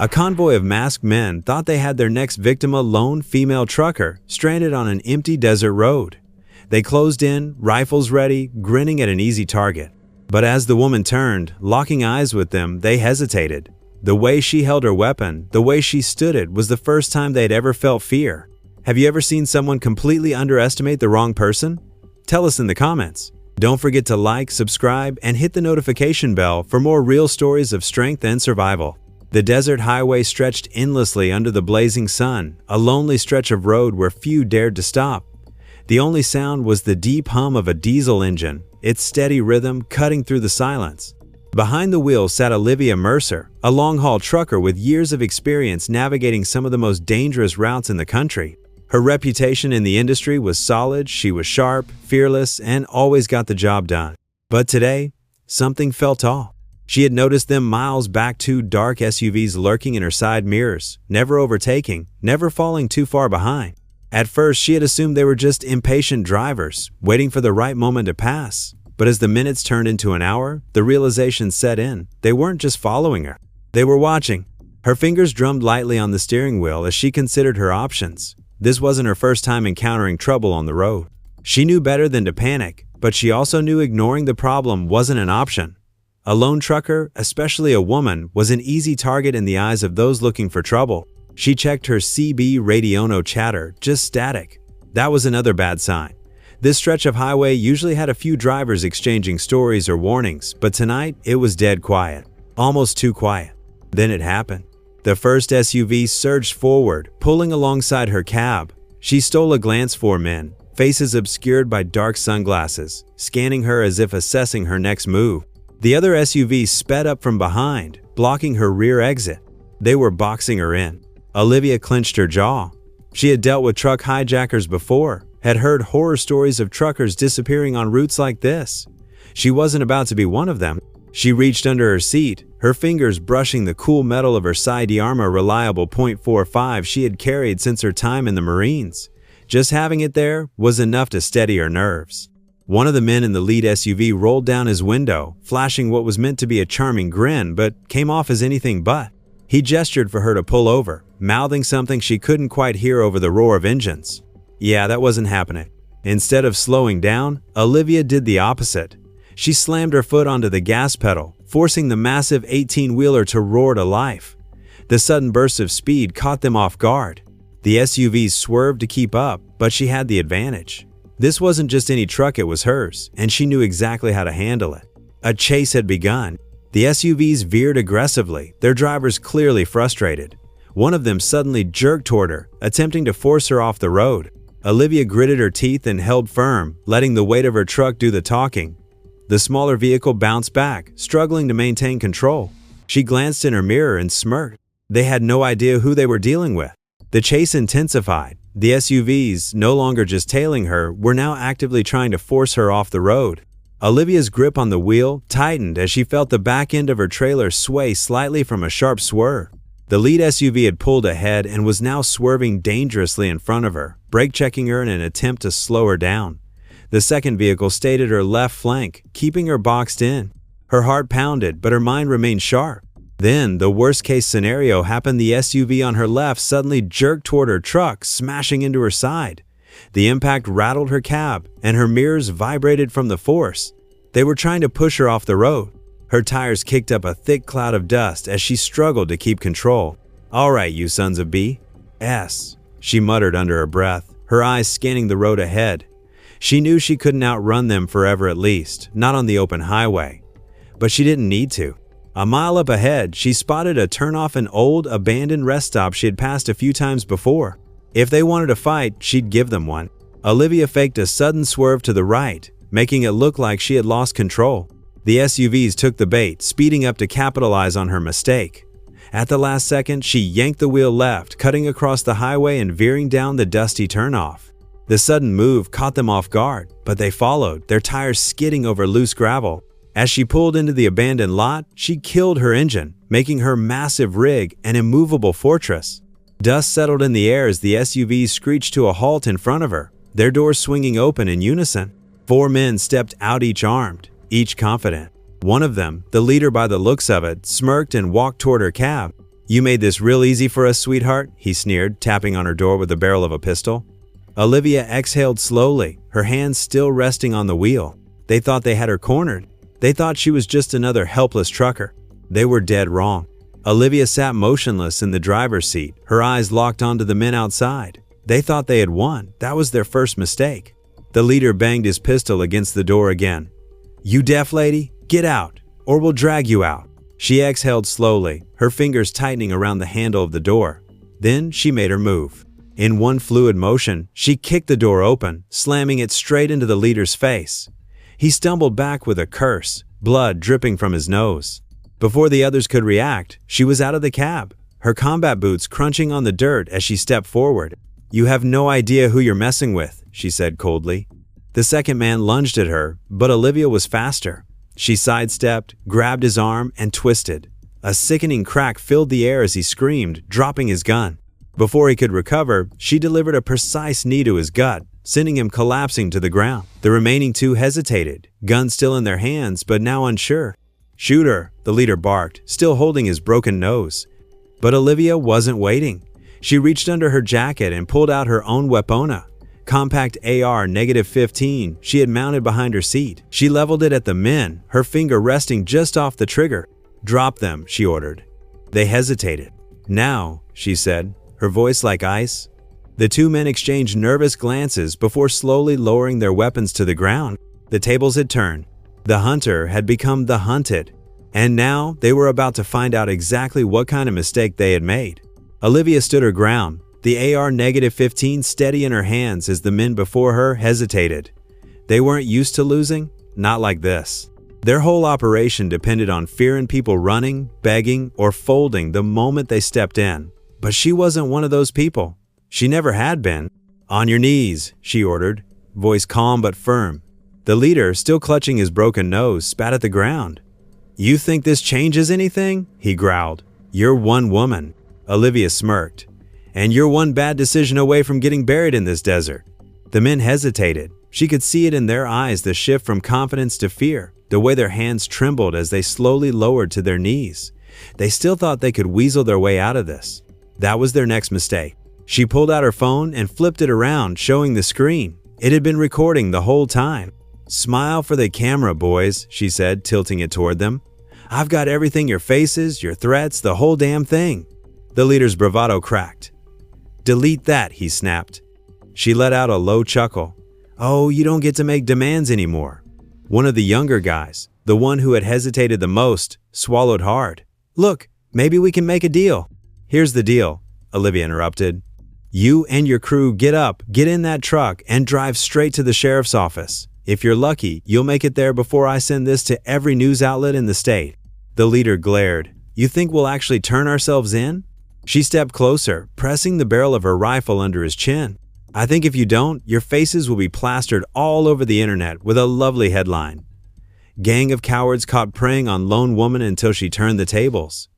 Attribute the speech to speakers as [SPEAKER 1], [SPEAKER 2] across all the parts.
[SPEAKER 1] A convoy of masked men thought they had their next victim, a lone female trucker, stranded on an empty desert road. They closed in, rifles ready, grinning at an easy target. But as the woman turned, locking eyes with them, they hesitated. The way she held her weapon, the way she stood it, was the first time they'd ever felt fear. Have you ever seen someone completely underestimate the wrong person? Tell us in the comments. Don't forget to like, subscribe, and hit the notification bell for more real stories of strength and survival. The desert highway stretched endlessly under the blazing sun, a lonely stretch of road where few dared to stop. The only sound was the deep hum of a diesel engine, its steady rhythm cutting through the silence. Behind the wheel sat Olivia Mercer, a long-haul trucker with years of experience navigating some of the most dangerous routes in the country. Her reputation in the industry was solid, she was sharp, fearless, and always got the job done. But today, something felt off. She had noticed them miles back, two dark SUVs lurking in her side mirrors, never overtaking, never falling too far behind. At first, she had assumed they were just impatient drivers, waiting for the right moment to pass. But as the minutes turned into an hour, the realization set in. They weren't just following her. They were watching. Her fingers drummed lightly on the steering wheel as she considered her options. This wasn't her first time encountering trouble on the road. She knew better than to panic, but she also knew ignoring the problem wasn't an option. A lone trucker, especially a woman, was an easy target in the eyes of those looking for trouble. She checked her CB radio, no chatter, just static. That was another bad sign. This stretch of highway usually had a few drivers exchanging stories or warnings, but tonight it was dead quiet. Almost too quiet. Then it happened. The first SUV surged forward, pulling alongside her cab. She stole a glance for men, faces obscured by dark sunglasses, scanning her as if assessing her next move. The other SUV sped up from behind, blocking her rear exit. They were boxing her in. Olivia clenched her jaw. She had dealt with truck hijackers before, had heard horror stories of truckers disappearing on routes like this. She wasn't about to be one of them. She reached under her seat, her fingers brushing the cool metal of her side armor reliable .45 she had carried since her time in the Marines. Just having it there was enough to steady her nerves. One of the men in the lead SUV rolled down his window, flashing what was meant to be a charming grin but came off as anything but. He gestured for her to pull over, mouthing something she couldn't quite hear over the roar of engines. Yeah, that wasn't happening. Instead of slowing down, Olivia did the opposite. She slammed her foot onto the gas pedal, forcing the massive 18-wheeler to roar to life. The sudden burst of speed caught them off guard. The SUVs swerved to keep up, but she had the advantage. This wasn't just any truck, it was hers, and she knew exactly how to handle it. A chase had begun. The SUVs veered aggressively, their drivers clearly frustrated. One of them suddenly jerked toward her, attempting to force her off the road. Olivia gritted her teeth and held firm, letting the weight of her truck do the talking. The smaller vehicle bounced back, struggling to maintain control. She glanced in her mirror and smirked. They had no idea who they were dealing with. The chase intensified. The SUVs, no longer just tailing her, were now actively trying to force her off the road. Olivia's grip on the wheel tightened as she felt the back end of her trailer sway slightly from a sharp swerve. The lead SUV had pulled ahead and was now swerving dangerously in front of her, brake-checking her in an attempt to slow her down. The second vehicle stayed at her left flank, keeping her boxed in. Her heart pounded, but her mind remained sharp. Then, the worst-case scenario happened. The SUV on her left suddenly jerked toward her truck, smashing into her side. The impact rattled her cab, and her mirrors vibrated from the force. They were trying to push her off the road. Her tires kicked up a thick cloud of dust as she struggled to keep control. "All right, you sons of B.S.," she muttered under her breath, her eyes scanning the road ahead. She knew she couldn't outrun them forever, at least, not on the open highway. But she didn't need to. A mile up ahead, she spotted a turnoff, an old, abandoned rest stop she had passed a few times before. If they wanted a fight, she'd give them one. Olivia faked a sudden swerve to the right, making it look like she had lost control. The SUVs took the bait, speeding up to capitalize on her mistake. At the last second, she yanked the wheel left, cutting across the highway and veering down the dusty turnoff. The sudden move caught them off guard, but they followed, their tires skidding over loose gravel. As she pulled into the abandoned lot, she killed her engine, making her massive rig an immovable fortress. Dust settled in the air as the SUVs screeched to a halt in front of her, their doors swinging open in unison. 4 men stepped out, each armed, each confident. One of them, the leader by the looks of it, smirked and walked toward her cab. "You made this real easy for us, sweetheart," he sneered, tapping on her door with the barrel of a pistol. Olivia exhaled slowly, her hands still resting on the wheel. They thought they had her cornered. They thought she was just another helpless trucker. They were dead wrong. Olivia sat motionless in the driver's seat, her eyes locked onto the men outside. They thought they had won. That was their first mistake. The leader banged his pistol against the door again. "You deaf lady? Get out, or we'll drag you out." She exhaled slowly, her fingers tightening around the handle of the door. Then she made her move. In one fluid motion, she kicked the door open, slamming it straight into the leader's face. He stumbled back with a curse, blood dripping from his nose. Before the others could react, she was out of the cab, her combat boots crunching on the dirt as she stepped forward. "You have no idea who you're messing with," she said coldly. The second man lunged at her, but Olivia was faster. She sidestepped, grabbed his arm, and twisted. A sickening crack filled the air as he screamed, dropping his gun. Before he could recover, she delivered a precise knee to his gut, sending him collapsing to the ground. The remaining two hesitated, guns still in their hands, but now unsure. "Shoot her," the leader barked, still holding his broken nose. But Olivia wasn't waiting. She reached under her jacket and pulled out her own weapona, compact AR-15 she had mounted behind her seat. She leveled it at the men, her finger resting just off the trigger. "Drop them," she ordered. They hesitated. "Now," she said, her voice like ice. The two men exchanged nervous glances before slowly lowering their weapons to the ground. The tables had turned. The hunter had become the hunted. And now they were about to find out exactly what kind of mistake they had made. Olivia stood her ground, the AR-15 steady in her hands as the men before her hesitated. They weren't used to losing, not like this. Their whole operation depended on fear in people running, begging, or folding the moment they stepped in. But she wasn't one of those people. She never had been. "On your knees," she ordered, voice calm but firm. The leader, still clutching his broken nose, spat at the ground. "You think this changes anything?" he growled. "You're one woman." Olivia smirked. "And you're one bad decision away from getting buried in this desert." The men hesitated. She could see it in their eyes, the shift from confidence to fear, the way their hands trembled as they slowly lowered to their knees. They still thought they could weasel their way out of this. That was their next mistake. She pulled out her phone and flipped it around, showing the screen. It had been recording the whole time. "Smile for the camera, boys," she said, tilting it toward them. "I've got everything, your faces, your threats, the whole damn thing." The leader's bravado cracked. "Delete that," he snapped. She let out a low chuckle. "Oh, you don't get to make demands anymore." One of the younger guys, the one who had hesitated the most, swallowed hard. "Look, maybe we can make a deal." "Here's the deal," Olivia interrupted. "You and your crew get up, get in that truck, and drive straight to the sheriff's office. If you're lucky, you'll make it there before I send this to every news outlet in the state." The leader glared. "You think we'll actually turn ourselves in?" She stepped closer, pressing the barrel of her rifle under his chin. "I think if you don't, your faces will be plastered all over the internet with a lovely headline. Gang of cowards caught preying on lone woman until she turned the tables."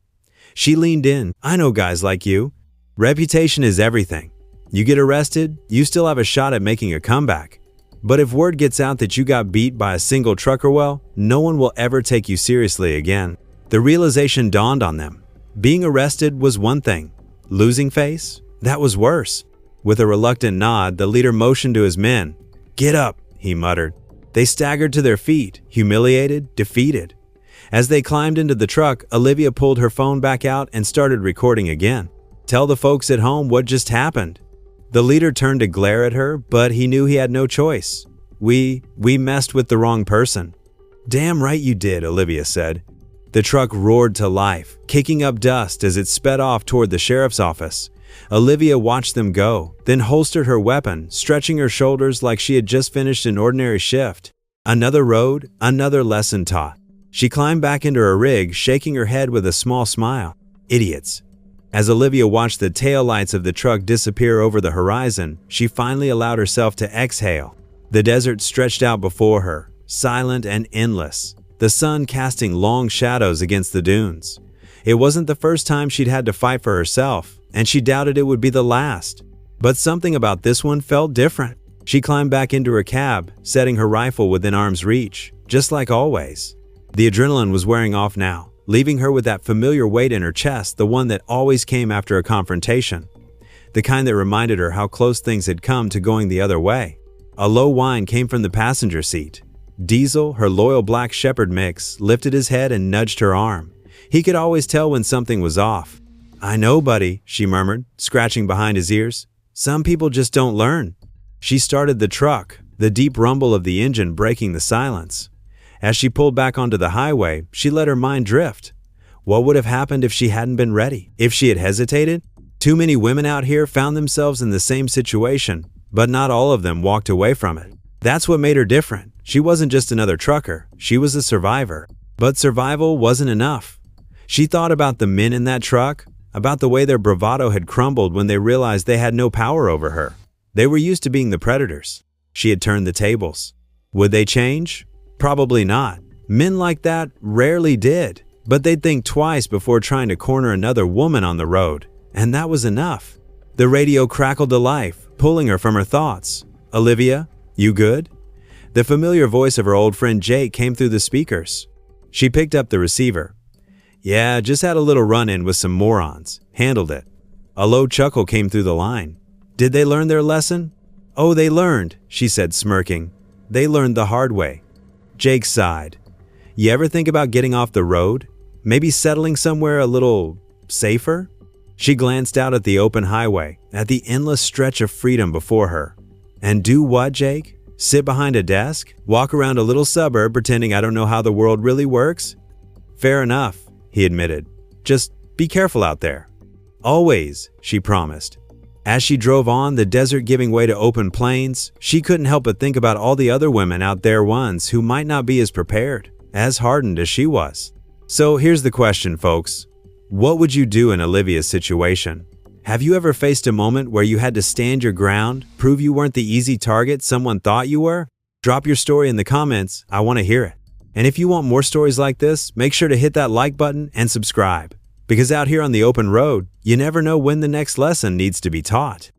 [SPEAKER 1] She leaned in. "I know guys like you. Reputation is everything. You get arrested, you still have a shot at making a comeback. But if word gets out that you got beat by a single trucker, well, no one will ever take you seriously again." The realization dawned on them. Being arrested was one thing. Losing face? That was worse. With a reluctant nod, the leader motioned to his men. "Get up," he muttered. They staggered to their feet, humiliated, defeated. As they climbed into the truck, Olivia pulled her phone back out and started recording again. "Tell the folks at home what just happened." The leader turned to glare at her, but he knew he had no choice. We messed with the wrong person." "Damn right you did," Olivia said. The truck roared to life, kicking up dust as it sped off toward the sheriff's office. Olivia watched them go, then holstered her weapon, stretching her shoulders like she had just finished an ordinary shift. Another road, another lesson taught. She climbed back into her rig, shaking her head with a small smile. Idiots. As Olivia watched the taillights of the truck disappear over the horizon, she finally allowed herself to exhale. The desert stretched out before her, silent and endless, the sun casting long shadows against the dunes. It wasn't the first time she'd had to fight for herself, and she doubted it would be the last. But something about this one felt different. She climbed back into her cab, setting her rifle within arm's reach, just like always. The adrenaline was wearing off now. leaving her with that familiar weight in her chest, the one that always came after a confrontation, the kind that reminded her how close things had come to going the other way. A low whine came from the passenger seat. Diesel, her loyal black shepherd mix, lifted his head and nudged her arm. He could always tell when something was off. "I know, buddy," she murmured, scratching behind his ears. "Some people just don't learn." She started the truck, the deep rumble of the engine breaking the silence. As she pulled back onto the highway, she let her mind drift. What would have happened if she hadn't been ready? If she had hesitated? Too many women out here found themselves in the same situation, but not all of them walked away from it. That's what made her different. She wasn't just another trucker, she was a survivor. But survival wasn't enough. She thought about the men in that truck, about the way their bravado had crumbled when they realized they had no power over her. They were used to being the predators. She had turned the tables. Would they change? Probably not. Men like that rarely did, but they'd think twice before trying to corner another woman on the road. And that was enough. The radio crackled to life, pulling her from her thoughts. "Olivia, you good?" The familiar voice of her old friend Jake came through the speakers. She picked up the receiver. "Yeah, just had a little run-in with some morons. Handled it." A low chuckle came through the line. "Did they learn their lesson?" "Oh, they learned," she said, smirking. "They learned the hard way." Jake sighed. "You ever think about getting off the road? Maybe settling somewhere a little safer?" She glanced out at the open highway, at the endless stretch of freedom before her. "And do what, Jake? Sit behind a desk? Walk around a little suburb pretending I don't know how the world really works?" "Fair enough," he admitted. "Just be careful out there." "Always," she promised. As she drove on, the desert giving way to open plains, she couldn't help but think about all the other women out there, ones who might not be as prepared, as hardened as she was. So here's the question, folks. What would you do in Olivia's situation? Have you ever faced a moment where you had to stand your ground, prove you weren't the easy target someone thought you were? Drop your story in the comments. I want to hear it. And if you want more stories like this, make sure to hit that like button and subscribe. Because out here on the open road, you never know when the next lesson needs to be taught.